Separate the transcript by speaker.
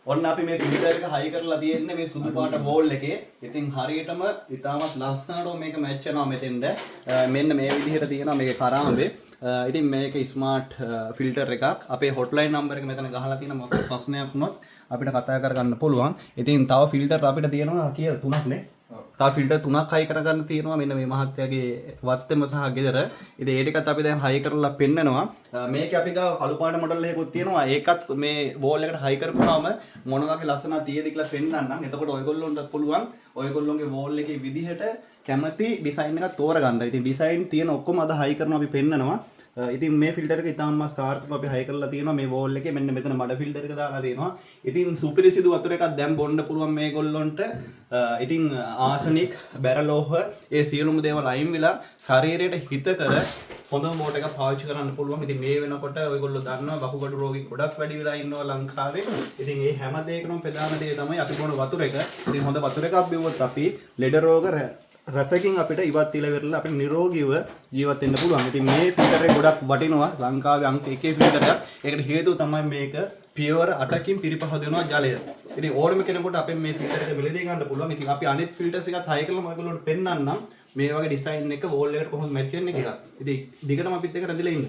Speaker 1: ඔන්න අපි මේ ෆිල්ටර් එක හයි කරලා තියෙන්නේ මේ සුදු පාට වෝල් එකේ. ඉතින් හරියටම ඉතාමත් ලස්සනට මේක මැච් වෙනවා මෙතෙන්ද. මෙන්න මේ විදිහට තියෙනවා මේකේ කරාඹේ. ඉතින් මේක ස්මාර්ට් ෆිල්ටර් එකක්. අපේ හොට්ලයින් නම්බර් එක මෙතන ගහලා තියෙන මොකක් ප්‍රශ්නයක් වුණොත් අපිට කතා කරගන්න පුළුවන්. ඉතින් තව ෆිල්ටර් අපිට තියෙනවා කියලා 3ක් නේ. තව ෆිල්ටර් 3ක් හයි කරගන්න තියෙනවා මෙන්න මේ මහත්තයාගේ වත්තෙම සහ ගෙදර. ඉතින් ඒ ටිකත් අපි දැන් හයි කරලා පෙන්නනවා. මේක අපි ගාව කළු පාට මොඩල් එකකුත් තියෙනවා. ඒකත් මේ වෝල් එකට හයි කරපුවාම මොන වගේ ලස්සනක් තියෙද කියලා පෙන්නන්නම්. එතකොට ඔයගොල්ලොන්ට පුළුවන් ඔයගොල්ලොන්ගේ වෝල් එකේ විදිහට කැමති ඩිසයින් එකක් තෝරගන්න. ඉතින් ඩිසයින් තියෙන ඔක්කොම අද හයි කරනවා අපි පෙන්නනවා. ඉතින් මේ ෆිල්ටර් එක ඉතාමත් සාර්ථකව අපි හයි කරලා තියෙනවා මේ වෝල් එකේ. මෙන්න මෙතන මඩ ෆිල්ටර් එක දාලා තියෙනවා. ඉතින් සුපිරිසිදු වතුර එකක් දැන් බොන්න පුළුවන් මේගොල්ලොන්ට. ඉතින් ආසනික් බැරලෝහ ඒ සියලුම දේවල් අයින් වෙලා ශරීරයට හිතකර හොඳම මෝටර් එකක් පාවිච්චි කරන්න පුළුවන්. ඉතින් මේ වෙනකොට ඔයගොල්ලෝ දන්නවා වකුගඩු රෝගී ගොඩක් වැඩි වෙලා ඉන්නවා ලංකාවේ. ඉතින් මේ හැම දෙයකම ප්‍රධාන දේ තමයි අපි බොන වතුර එක. ඉතින් හොඳ වතුර එකක් බිව්වොත් අපි ලෙඩ රෝග රසකින් අපිට ඉවත් ඉලවෙරලා අපිට නිරෝගීව ජීවත් වෙන්න පුළුවන්. ඉතින් මේ ෆිල්ටර් එක ගොඩක් වටිනවා ලංකාවේ අංක 1 ෆිල්ටර් එකක්. ඒකට හේතුව තමයි මේක පියවර 8කින් පිරිපහදනවා ජලය. ඉතින් ඕනම කෙනෙකුට අපෙන් මේ ෆිල්ටර් එක මිලදී ගන්න පුළුවන්. ඉතින් අපි අනිත් ෆිල්ටර්ස් එකත් හයි කරලා ඔයගොල්ලන්ට පෙන්නන්නම් මේ වගේ ඩිසයින් එක වෝල් එකට කොහොමද මැච් වෙන්නේ කියලා. ඉතින් දිගටම අපිත් එක්ක රැඳිලා ඉන්න.